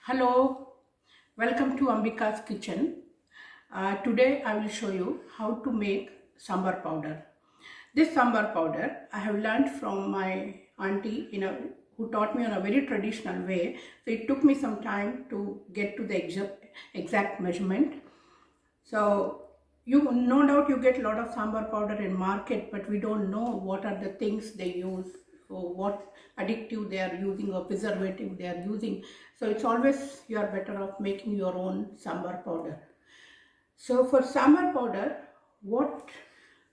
Hello, welcome to Ambika's kitchen. Today I will show you how to make sambar powder. This sambar powder I have learned from my auntie who taught me on a very traditional way. So it took me some time to get to the exact measurement. So you no doubt you get a lot of sambar powder in market, but we don't know what are the things they use or what addictive they are using or preservative they are using. So it's always you are better off making your own sambar powder. So for sambar powder, what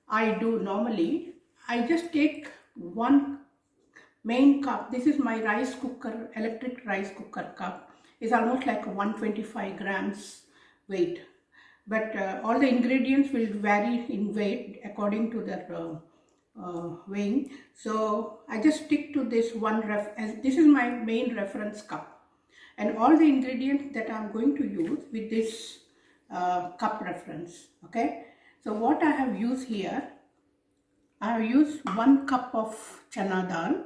I do normally, I just take one main cup. This is my rice cooker, electric rice cooker cup. It's almost like 125 grams weight, but all the ingredients will vary in weight according to their weighing. So I just stick to this one as this is my main reference cup, and all the ingredients that I'm going to use with this cup reference. Okay, so what I have used here, I have used 1 cup of chana dal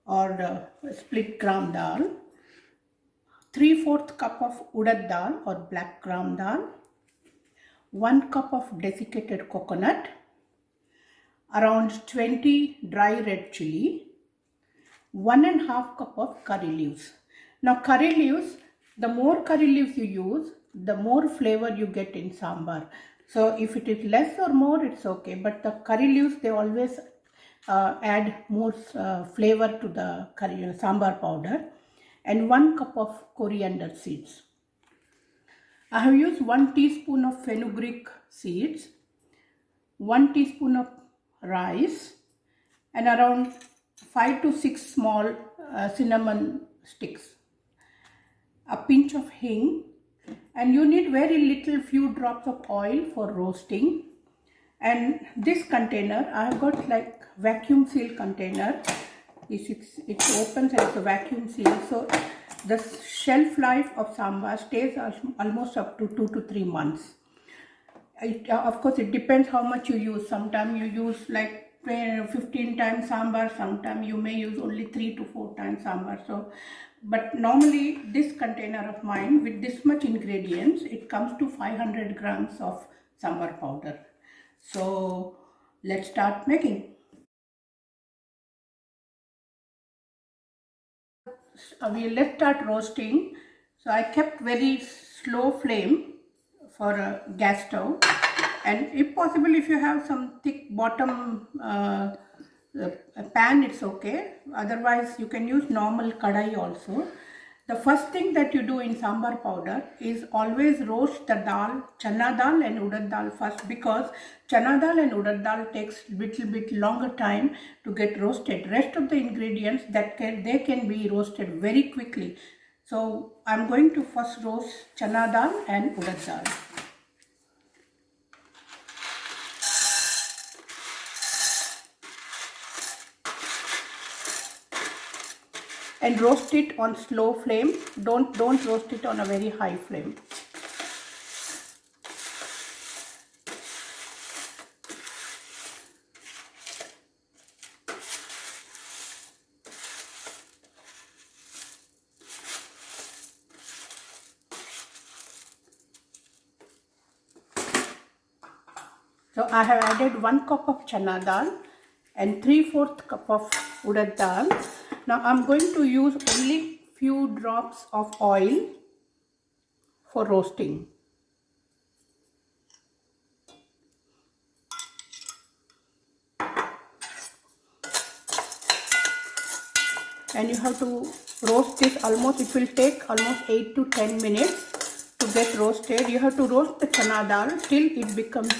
or split gram dal, 3/4 cup of urad dal or black gram dal, 1 cup of desiccated coconut, around 20 dry red chili, 1.5 cup of curry leaves. Now curry leaves, the more curry leaves you use, the more flavor you get in sambar. So if it is less or more, it's okay. But the curry leaves, they always add more flavor to the curry sambar powder. And 1 cup of coriander seeds. I have used 1 teaspoon of fenugreek seeds, 1 teaspoon of rice, and around 5 to 6 small cinnamon sticks, a pinch of hing, and you need very little few drops of oil for roasting. And this container, I have got like vacuum seal container. It opens and it's a vacuum seal. So the shelf life of sambar stays almost up to 2 to 3 months. Of course, it depends how much you use. Sometimes you use like 15 times sambar, sometimes you may use only 3 to 4 times sambar. So, but normally this container of mine with this much ingredients, it comes to 500 grams of sambar powder. So let's start making. Let's start roasting. So I kept very slow flame for a gas stove, and if possible, if you have some thick bottom pan, it's okay. Otherwise you can use normal kadai also. The first thing that you do in sambar powder is always roast the dal, chana dal and urad dal first, because chana dal and urad dal takes little bit longer time to get roasted. Rest of the ingredients they can be roasted very quickly. So I'm going to first roast chana dal and urad dal. And roast it on slow flame. Don't roast it on a very high flame. So I have added 1 cup of chana dal and 3/4 cup of urad dal. Now I'm going to use only few drops of oil for roasting. And you have to roast this almost, it will take almost 8 to 10 minutes to get roasted. You have to roast the chana dal till it becomes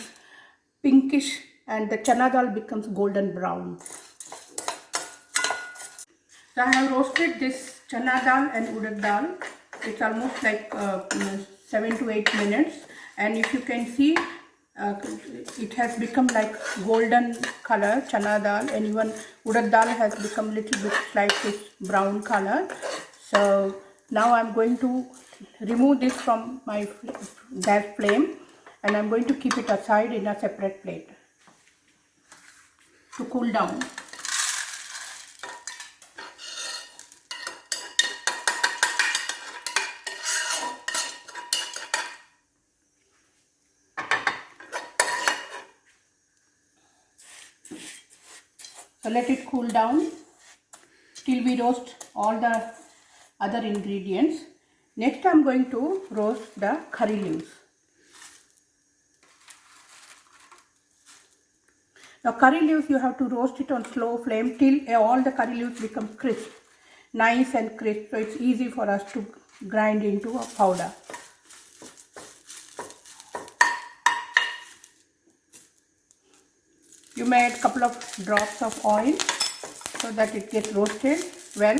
pinkish and the chana dal becomes golden brown. So I have roasted this chana dal and urad dal. It's almost like 7 to 8 minutes, and if you can see, it has become like golden color chana dal, and even urad dal has become little bit slightly brown color. So now I'm going to remove this from my gas flame, and I'm going to keep it aside in a separate plate to cool down. let it cool down till we roast all the other ingredients. Next I'm going to roast the curry leaves. Now curry leaves, you have to roast it on slow flame till all the curry leaves become crisp, nice and crisp, so it's easy for us to grind into a powder. You may add a couple of drops of oil so that it gets roasted well.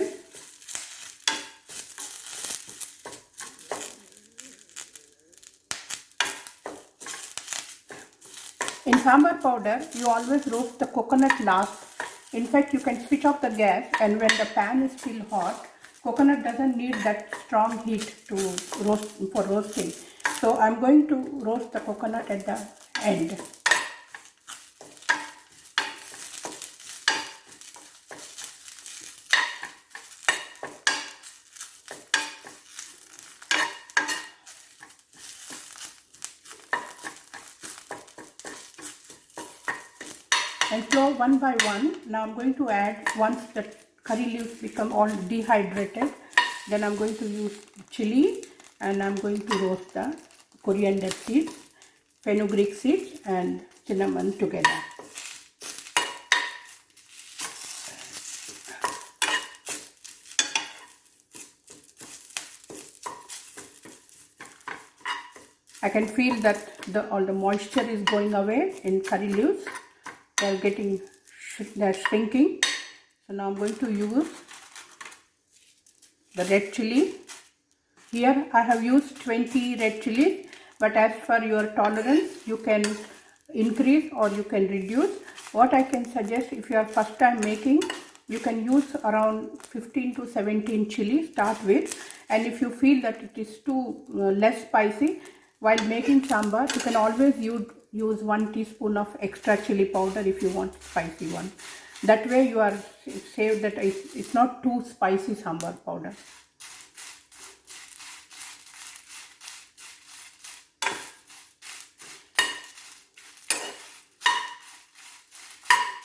In sambar powder, you always roast the coconut last. In fact, you can switch off the gas, and when the pan is still hot, coconut doesn't need that strong heat to roast for roasting. So I'm going to roast the coconut at the end. And flow one by one. Now I'm going to add, once the curry leaves become all dehydrated, then I'm going to use chili, and I'm going to roast the coriander seeds, fenugreek seeds and cinnamon together. I can feel that all the moisture is going away in curry leaves. They're shrinking. So now I'm going to use the red chili. Here I have used 20 red chilies, but as per your tolerance, you can increase or you can reduce. What I can suggest, if you are first time making, you can use around 15 to 17 chilies start with, and if you feel that it is too less spicy while making sambar, you can always use 1 teaspoon of extra chili powder if you want spicy one. That way you are saved that it's not too spicy sambar powder.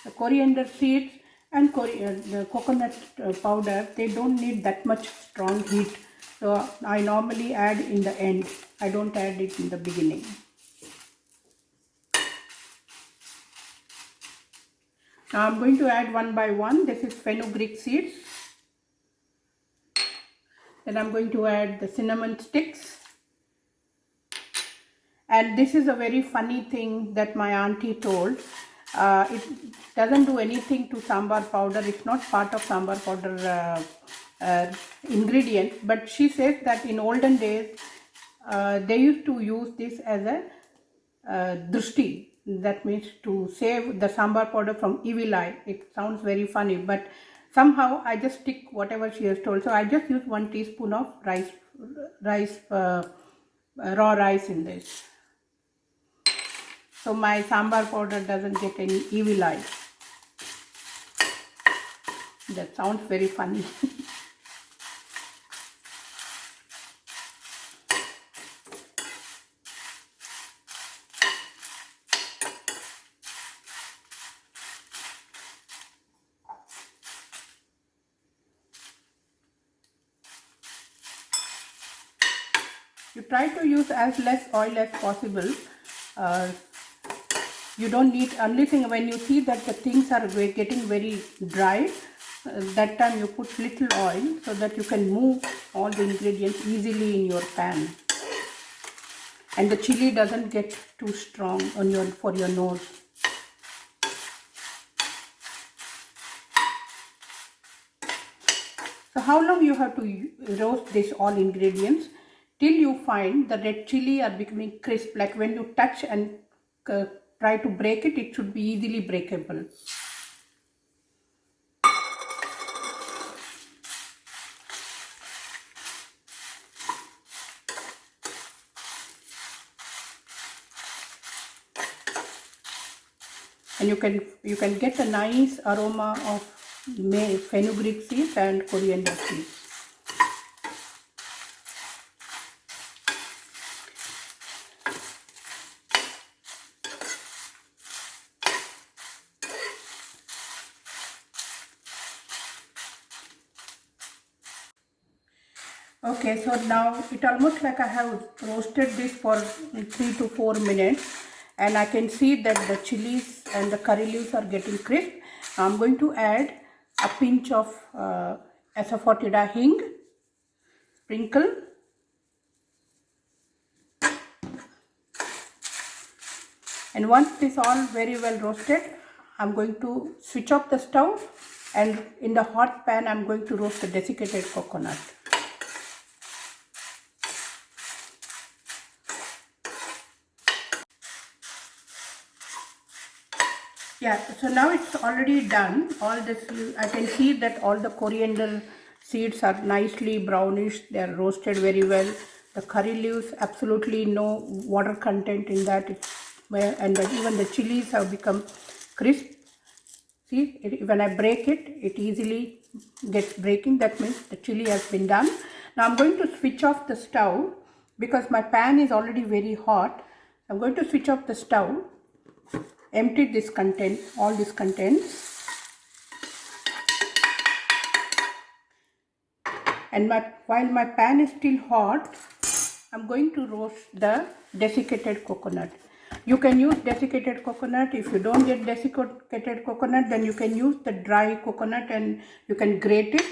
The coriander seeds and the coconut powder, they don't need that much strong heat. So I normally add in the end. I don't add it in the beginning. Now I'm going to add one by one. This is fenugreek seeds. Then I'm going to add the cinnamon sticks. And this is a very funny thing that my auntie told. It doesn't do anything to sambar powder. It's not part of sambar powder ingredient. But she says that in olden days, they used to use this as a drushti. That means to save the sambar powder from evil eye. It sounds very funny, but somehow I just stick whatever she has told. So I just use 1 teaspoon of raw rice in this. So my sambar powder doesn't get any evil eye. That sounds very funny. You try to use as less oil as possible. You don't need, only thing when you see that the things are getting very dry, that time you put little oil so that you can move all the ingredients easily in your pan. And the chili doesn't get too strong for your nose. So how long you have to roast this all ingredients? Till you find the red chili are becoming crisp, like when you touch and try to break it, it should be easily breakable. And you can get a nice aroma of fenugreek seeds and coriander seeds. Okay, so now it almost like I have roasted this for 3 to 4 minutes, and I can see that the chilies and the curry leaves are getting crisp. Now I'm going to add a pinch of asafoetida hing, sprinkle, and once this all very well roasted, I'm going to switch off the stove, and in the hot pan I'm going to roast the desiccated coconut. Yeah, so now it's already done. All this, I can see that all the coriander seeds are nicely brownish. They are roasted very well. The curry leaves, absolutely no water content in that. And even the chilies have become crisp. See, when I break it, it easily gets breaking. That means the chili has been done. Now I'm going to switch off the stove because my pan is already very hot. I'm going to switch off the stove, empty this content, all this contents, and while my pan is still hot, I'm going to roast the desiccated coconut. You can use desiccated coconut. If you don't get desiccated coconut, then you can use the dry coconut and you can grate it,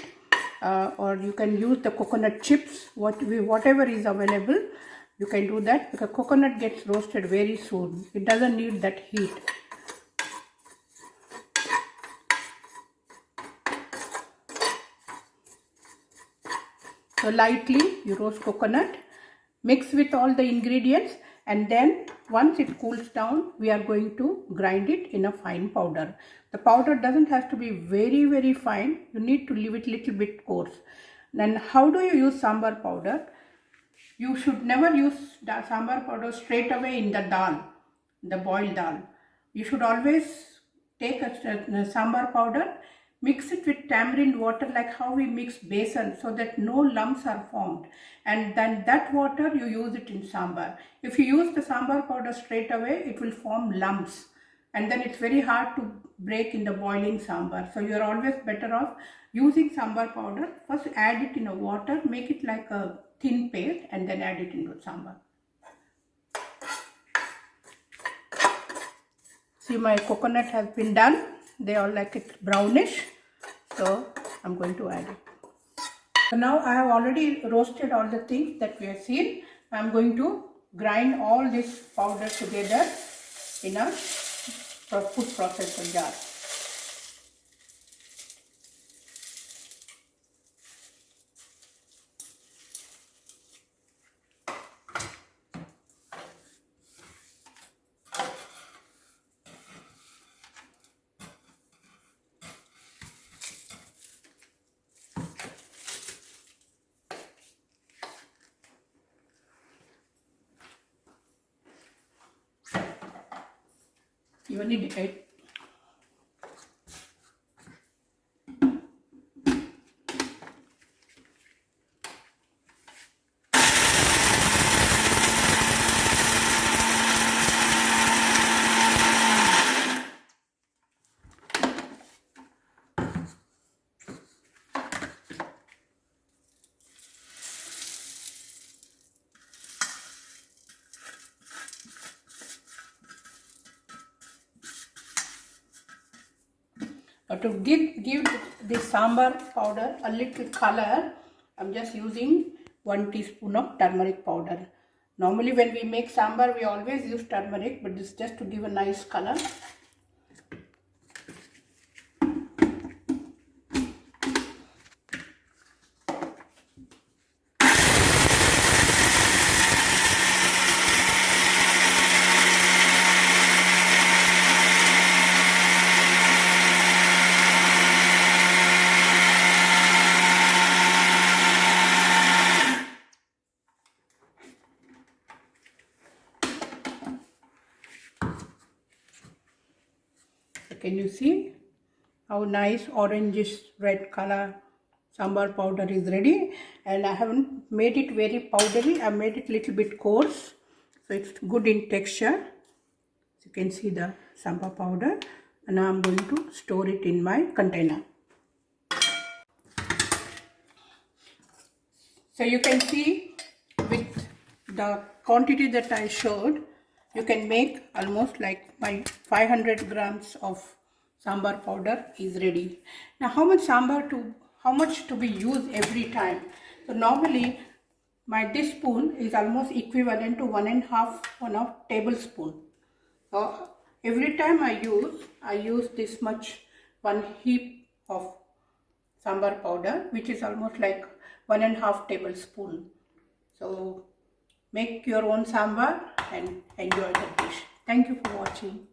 or you can use the coconut chips, whatever is available. You can do that because coconut gets roasted very soon. It doesn't need that heat. So lightly you roast coconut, mix with all the ingredients, and then once it cools down, we are going to grind it in a fine powder. The powder doesn't have to be very fine. You need to leave it little bit coarse. Then how do you use sambar powder? You should never use the sambar powder straight away in the dal, the boiled dal. You should always take a sambar powder, mix it with tamarind water like how we mix besan so that no lumps are formed, and then that water you use it in sambar. If you use the sambar powder straight away, it will form lumps and then it's very hard to break in the boiling sambar. So you are always better off using sambar powder. First add it in a water, make it like a thin paste and then add it into sambar. See, my coconut has been done. They are like it's brownish. So I'm going to add it. So now I have already roasted all the things that we have seen. I'm going to grind all this powder together in a food processor jar. You need it. To give this sambar powder a little color, I'm just using 1 teaspoon of turmeric powder. Normally when we make sambar, we always use turmeric, but this is just to give a nice color. Can you see how nice orangish red color sambar powder is ready? And I haven't made it very powdery. I made it little bit coarse, so it's good in texture. So you can see the sambar powder, and now I'm going to store it in my container. So you can see with the quantity that I showed, you can make almost like my 500 grams of sambar powder is ready. Now how much to be used every time? So normally this spoon is almost equivalent to 1.5 tablespoon. So every time I use this much, one heap of sambar powder, which is almost like 1.5 tablespoon. So make your own sambar and enjoy the dish. Thank you for watching.